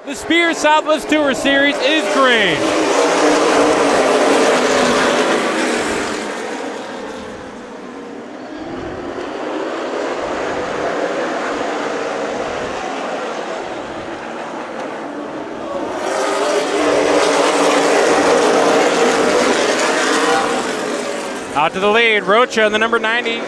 The Spears Southwest Tour Series is green. Out to the lead, Rocha in the number 90.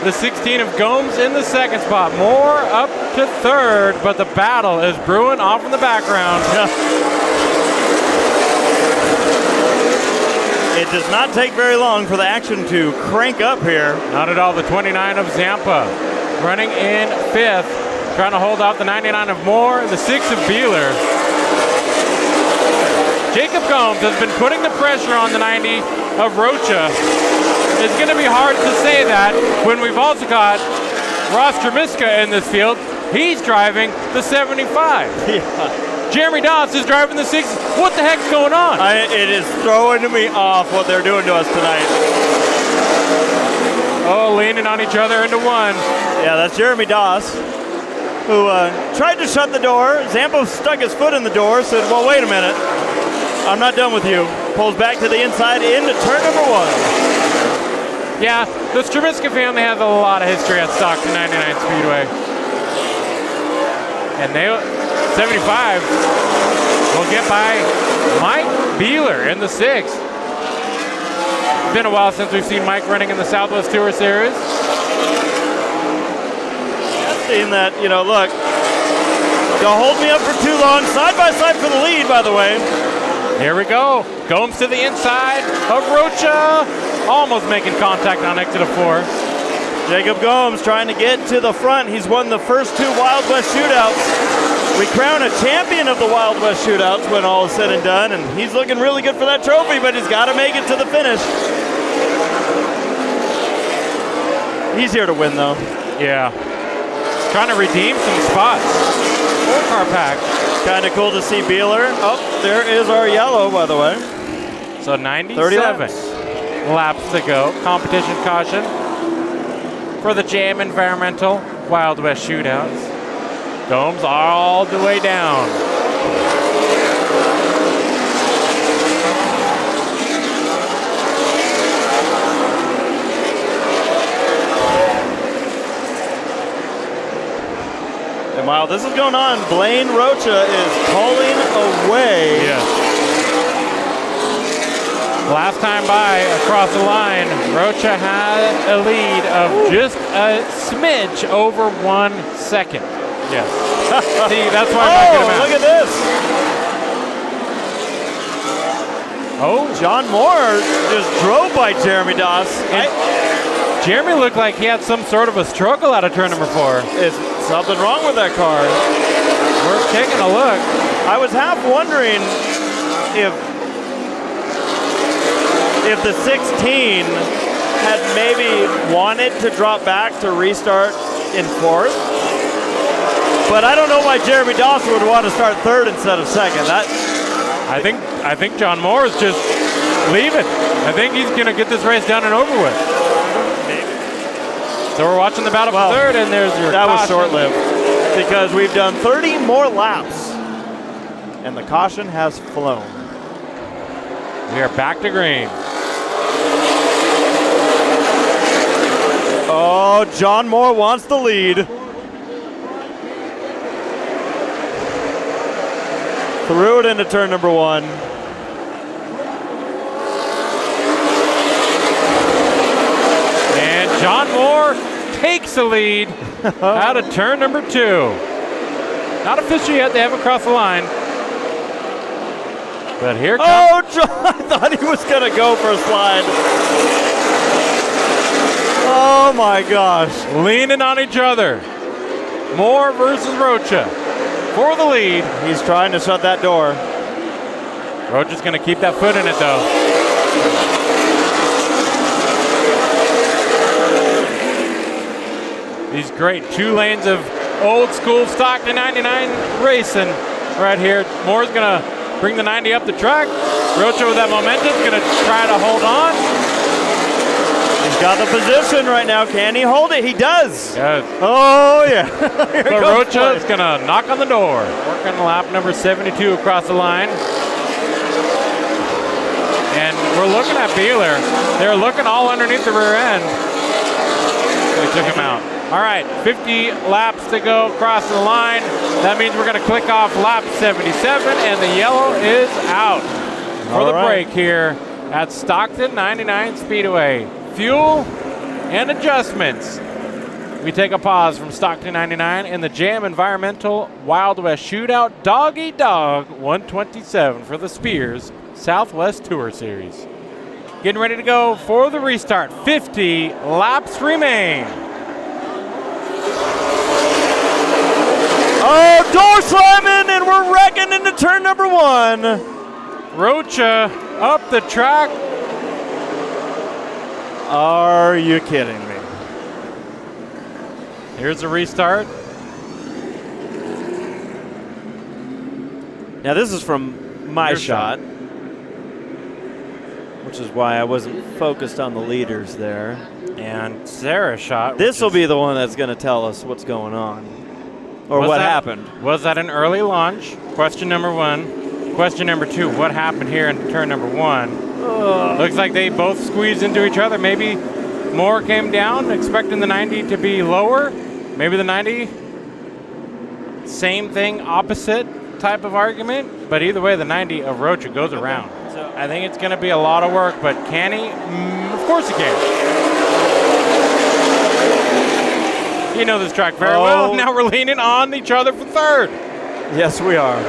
The 16 of Gomes in the second spot. Moore up to third, but the battle is brewing off in the background. It does not take very long for the action to crank up here. Not at all. The 29 of Zampa running in fifth, trying to hold off the 99 of Moore, the 6 of Beeler. Jacob Gomes has been putting the pressure on the 90 of Rocha. It's going to be hard to say that when we've also got Ross Tremiska in this field. He's driving the 75. Yeah. Jeremy Doss is driving the 6. What the heck's going on? It is throwing me off what they're doing to us tonight. Oh, leaning on each other into one. Yeah, that's Jeremy Doss, who tried to shut the door. Zampo stuck his foot in the door, said, well, wait a minute. I'm not done with you. Pulls back to the inside into turn number 1. Yeah, the Stramiska family has a lot of history at Stockton 99 Speedway. And 75 will get by Mike Beeler in the 6. Been a while since we've seen Mike running in the Southwest Tour Series. I've seen that, look, don't hold me up for too long. Side by side for the lead, by the way. Here we go. Gomes to the inside of Rocha. Almost making contact on exit of 4. Jacob Gomes trying to get to the front. He's won the first 2 Wild West shootouts. We crown a champion of the Wild West shootouts when all is said and done, and he's looking really good for that trophy, but he's got to make it to the finish. He's here to win, though. Yeah. Trying to redeem some spots. 4-car pack. Kind of cool to see Beeler. Oh, there is our yellow, by the way. So 97 30 laps. Laps to go. Competition caution for the Jam Environmental Wild West Shootouts. Gomes all the way down. And while this is going on, Blaine Rocha is pulling away. Yes. Last time by across the line, Rocha had a lead of just a smidge over 1 second. Yes. See, that's why I'm not going to look at this. Oh, John Moore just drove by Jeremy Doss. Jeremy looked like he had some sort of a struggle out of turn number 4. Is something wrong with that car? We're taking a look. I was half wondering if the 16 had maybe wanted to drop back to restart in 4th. But I don't know why Jeremy Dawson would want to start 3rd instead of 2nd. I think John Moore is just leaving. I think he's going to get this race done and over with. Maybe. So we're watching the battle for 3rd, and there's your That caution. was short-lived because we've done 30 more laps, and the caution has flown. We are back to green. Oh, John Moore wants the lead. Threw it into turn number 1. And John Moore takes the lead out of turn number 2. Not official yet, they haven't crossed the line. But here comes... Oh, John, I thought he was going to go for a slide. Oh my gosh. Leaning on each other. Moore versus Rocha for the lead. He's trying to shut that door. Rocha's going to keep that foot in it, though. These great 2 lanes of old school Stockton 99 racing right here. Moore's going to bring the 90 up the track. Rocha with that momentum is going to try to hold on. Oh, John Moore just drove by Jeremy Doss. And Jeremy Doss is going to keep that foot in it, though. These great 2 lanes of old school Stockton 99 racing right here. Moore's going to bring the 90 up the track. Rocha with that momentum is going to try to hold on. He's got the position right now. Can he hold it? He does. Yes. Oh, yeah. But Rocha is going to knock on the door. Working lap number 72 across the line. And we're looking at Beeler. They're looking all underneath the rear end. We took him out. All right, 50 laps to go across the line. That means we're going to click off lap 77, and the yellow is out for the break here at Stockton 99 Speedway. Fuel and adjustments. We take a pause from Stockton 99 in the Jam Environmental Wild West Shootout Dog Eat Dog 127 for the Spears Southwest Tour Series. Getting ready to go for the restart. 50 laps remain. Oh, door slamming, and we're wrecking into turn number 1. Rocha up the track. Are you kidding me? Here's a restart. Now this is from my shot, which is why I wasn't focused on the leaders there. And Sarah's shot. This will be the one that's going to tell us what's going on or what happened. Was that an early launch? Question number 1. Question number 2, what happened here in turn number 1? Looks like they both squeezed into each other. Maybe more came down, expecting the 90 to be lower. Maybe the 90, same thing, opposite type of argument. But either way, the 90 of Rocha goes around. So I think it's going to be a lot of work, but can he? Of course he can. You know this track very well. Now we're leaning on each other for third. Yes, we are.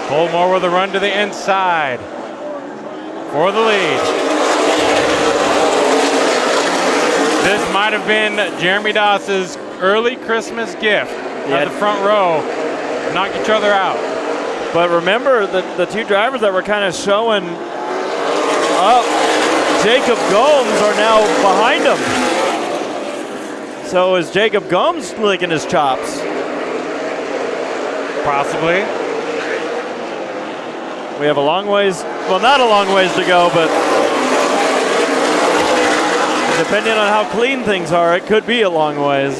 Colmore with a run to the inside for the lead. This might have been Jeremy Doss's early Christmas gift at the front row. Knock each other out. But remember, the two drivers that were kind of showing up, Jacob Gomes, are now behind him. So is Jacob Gomes licking his chops? Possibly. We have a long ways, well, not a long ways to go, but depending on how clean things are, it could be a long ways.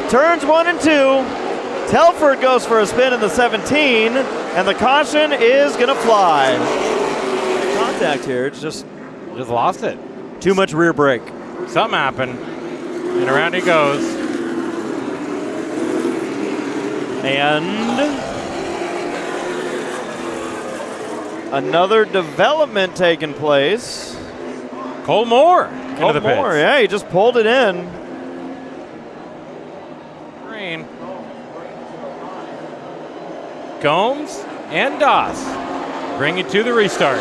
Turns 1 and 2. Telford goes for a spin in the 17, and the caution is going to fly. Contact here, it's just lost it. Too much rear brake. Something happened, and around he goes. And another development taking place. Colmore into the pits. Yeah, he just pulled it in. Green. Gomes and Doss bring it to the restart.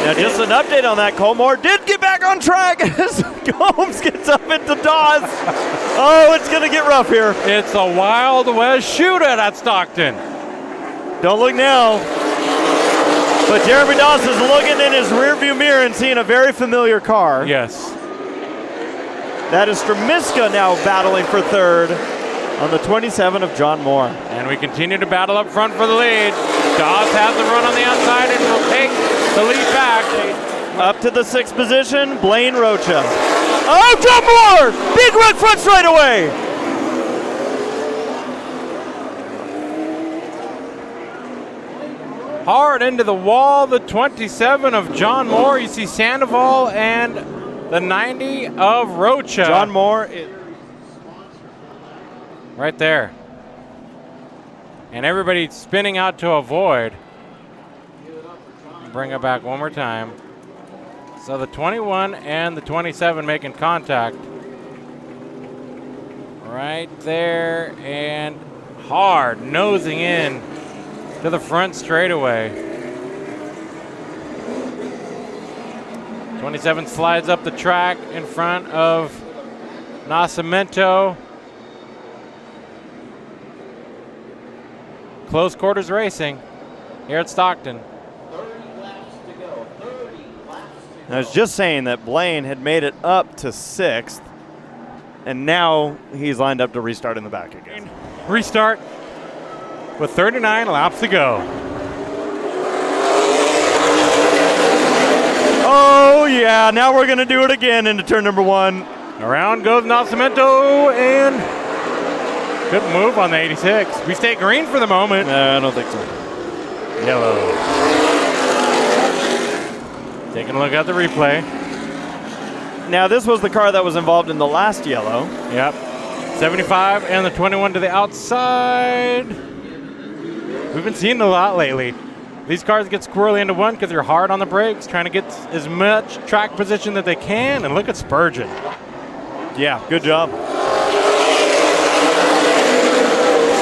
Now, just an update on that. Colmore did get back on track as Gomes gets up into Doss. Oh, it's going to get rough here. It's a Wild West shootout at Stockton. Don't look now. But Jeremy Doss is looking in his rearview mirror and seeing a very familiar car. Yes. That is Stramiska now battling for third on the 27 of John Moore. And we continue to battle up front for the lead. Doss has the run on the outside and will take the lead back. Up to the 6th position, Blaine Rocha. Oh, John Moore! Big red front straightaway! Hard into the wall, the 27 of John Moore. You see Sandoval and the 90 of Rocha. John Moore right there. And everybody spinning out to avoid. Bring it back one more time. So the 21 and the 27 making contact. Right there, and hard nosing in to the front straightaway. 27 slides up the track in front of Nascimento. Close quarters racing here at Stockton. 30 laps to go. 30 laps to go. I was just saying that Blaine had made it up to 6th, and now he's lined up to restart in the back again. Restart with 39 laps to go. Oh, yeah. Now we're going to do it again into turn number 1. Around goes Nascimento, and good move on the 86. We stay green for the moment. No, I don't think so. Yellow. Taking a look at the replay. Now, this was the car that was involved in the last yellow. Yep. 75 and the 21 to the outside. We've been seeing it a lot lately. These cars get squirrely into one because they're hard on the brakes, trying to get as much track position that they can. And look at Spurgeon. Yeah, good job.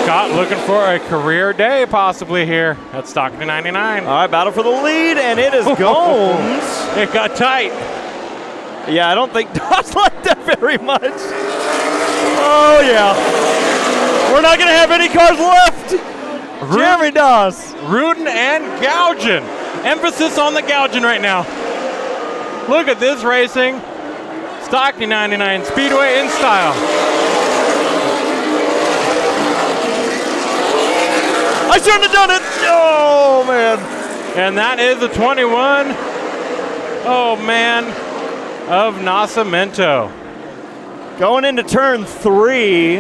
Scott looking for a career day possibly here at Stockton 99. All right, battle for the lead, and it is Gomes. It got tight. Yeah, I don't think Doss liked that very much. Oh, yeah. We're not going to have any cars left. Jeremy Doss. Rootin' and gouging. Emphasis on the gouging right now. Look at this racing. Stockton 99 Speedway in style. I shouldn't have done it. Oh, man. And that is the 21. Oh, man. Of Nascimento. Going into turn 3,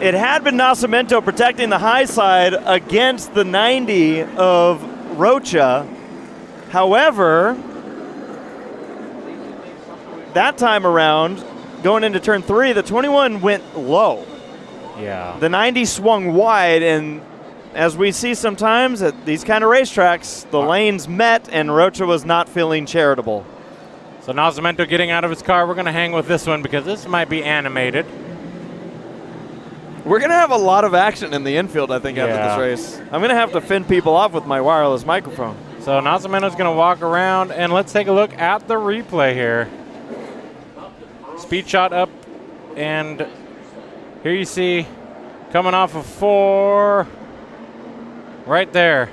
it had been Nascimento protecting the high side against the 90 of Rocha. However, that time around, going into turn 3, the 21 went low. Yeah. The 90 swung wide, and as we see sometimes at these kind of racetracks, the lanes met and Rocha was not feeling charitable. So Nascimento getting out of his car. We're going to hang with this one because this might be animated. We're going to have a lot of action in the infield, I think, after this race. I'm going to have to fend people off with my wireless microphone. So Nascimento's going to walk around, and let's take a look at the replay here. Speed shot up, and here you see coming off of 4, right there.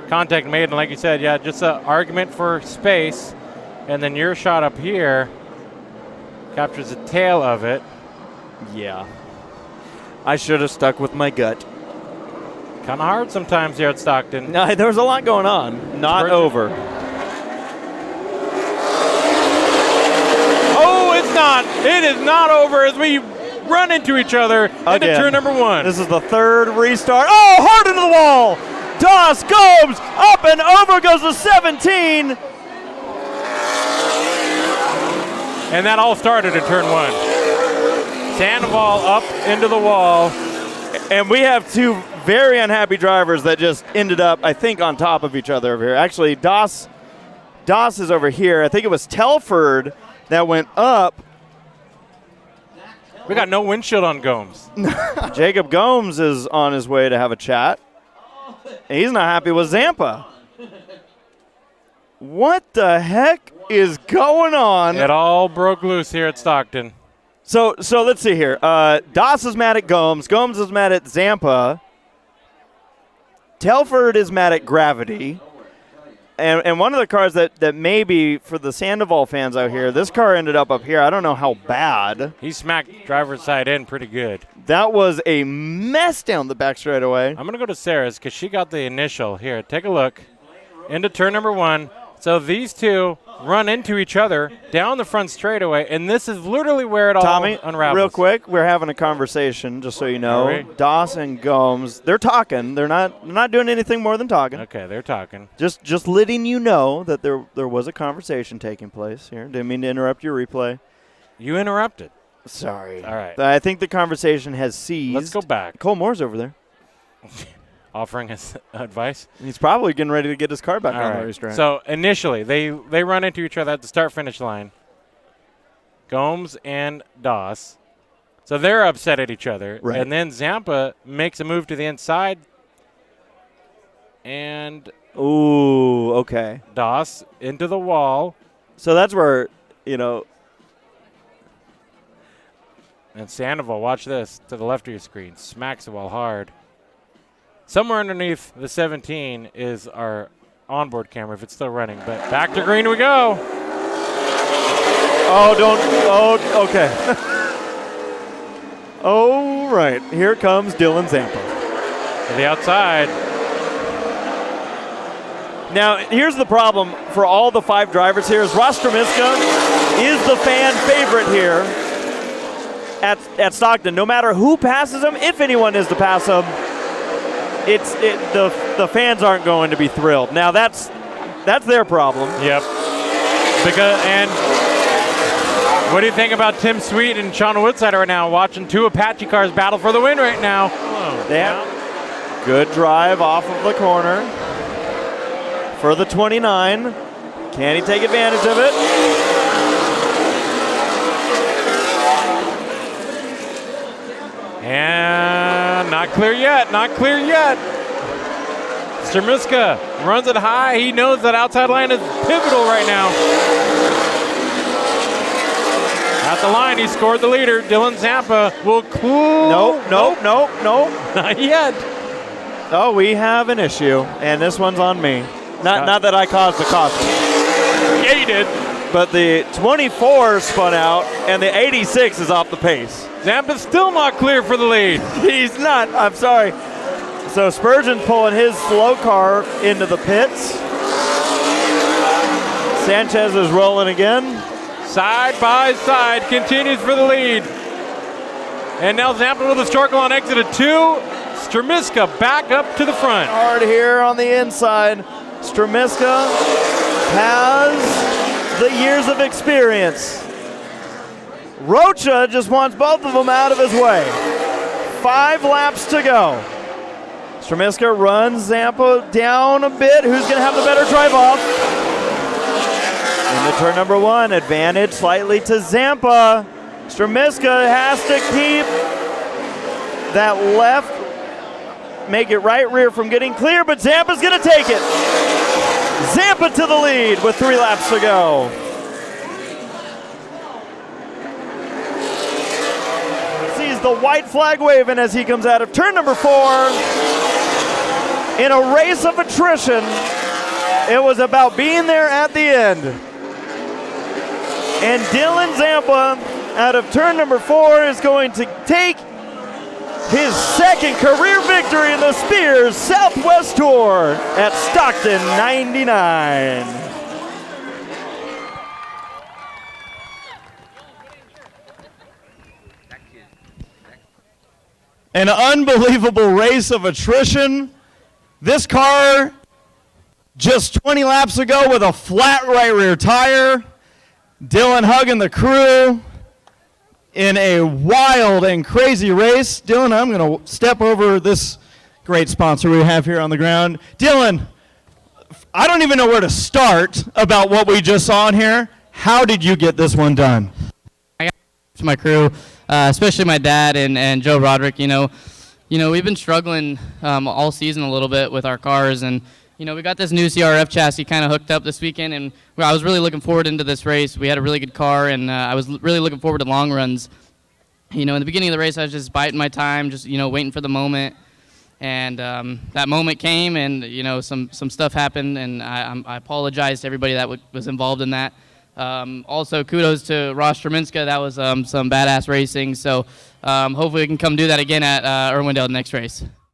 Contact made, and like you said, yeah, just an argument for space. And then your shot up here captures the tail of it. Yeah. I should have stuck with my gut. Kind of hard sometimes here at Stockton. No, there was a lot going on. Not over. Oh, it's not. It is not over as we run into each other into turn number 1. This is the 3rd restart. Oh, hard into the wall. Doss Gomes up and over goes the 17. And that all started in turn 1. Sandoval up into the wall. And we have 2 very unhappy drivers that just ended up, I think, on top of each other over here. Actually, Doss is over here. I think it was Telford that went up. We got no windshield on Gomes. Jacob Gomes is on his way to have a chat. He's not happy with Zampa. What the heck is going on? It all broke loose here at Stockton. So let's see here. Doss is mad at Gomes. Gomes is mad at Zampa. Telford is mad at Gravity. And one of the cars that maybe for the Sandoval fans out here, this car ended up here. I don't know how bad. He smacked driver's side in pretty good. That was a mess down the back straightaway. I'm going to go to Sarah's because she got the initial. Here, take a look. Into turn number 1. So these two run into each other down the front straightaway, and this is literally where it all unravels. Real quick, we're having a conversation, just so you know. Doss and Gomes, they're talking. They're not doing anything more than talking. Okay, they're talking. Just letting you know that there was a conversation taking place here. Didn't mean to interrupt your replay. You interrupted. Sorry. All right. I think the conversation has ceased. Let's go back. Cole Moore's over there. Offering his advice. He's probably getting ready to get his car back on the racetrack. So initially, they run into each other at the start-finish line. Gomes and Doss. So they're upset at each other. Right. And then Zampa makes a move to the inside. And ooh, okay. Doss into the wall. So that's where, you know. And Sandoval, watch this, to the left of your screen. Smacks the wall hard. Somewhere underneath the 17 is our onboard camera if it's still running. But back to green we go. Okay. Oh, right. Here comes Dylan Zampa. To the outside. Now, here's the problem for all the 5 drivers here is Ross Stremiska is the fan favorite here at Stockton. No matter who passes him, if anyone is to pass him, the fans aren't going to be thrilled. Now, that's their problem. Yep. And what do you think about Tim Sweet and Sean Woodsider right now, watching 2 Apache cars battle for the win right now? They have good drive off of the corner for the 29. Can he take advantage of it? And not clear yet, not clear yet. Stremiska runs it high. He knows that outside line is pivotal right now. At the line, he scored the leader. Dylan Zampa will cool. Nope. Not yet. Oh, we have an issue, and this one's on me. Not that I caused the caution. Yeah, you did. But the 24 spun out, and the 86 is off the pace. Zampa's still not clear for the lead. He's not. I'm sorry. So Spurgeon's pulling his slow car into the pits. Sanchez is rolling again. Side by side, continues for the lead. And now Zampa with a struggle on exit of 2. Stremiska back up to the front. Hard here on the inside. Stremiska has the years of experience. Rocha just wants both of them out of his way. 5 laps to go. Stremiska runs Zampa down a bit. Who's going to have the better drive off? Into turn number 1, advantage slightly to Zampa. Stremiska has to keep that left, make it right rear from getting clear, but Zampa's going to take it. Zampa to the lead with 3 laps to go. Sees the white flag waving as he comes out of turn number 4. In a race of attrition, it was about being there at the end. And Dylan Zampa out of turn number 4 is going to take his 2nd career victory in the Spears Southwest Tour at Stockton 99. An unbelievable race of attrition. This car just 20 laps ago with a flat right rear tire. Dylan hugging the crew in a wild and crazy race. Dylan, I'm going to step over this great sponsor we have here on the ground. Dylan, I don't even know where to start about what we just saw in here. How did you get this one done? I got to my crew, especially my dad and Joe Roderick. You know, we've been struggling all season a little bit with our cars, and we got this new CRF chassis kind of hooked up this weekend, and I was really looking forward into this race. We had a really good car, and I was really looking forward to long runs. In the beginning of the race, I was just biding my time, just waiting for the moment, and that moment came, and some stuff happened, and I apologize to everybody that was involved in that. Also, kudos to Ross Stremiska. That was some badass racing. So hopefully we can come do that again at Irwindale next race.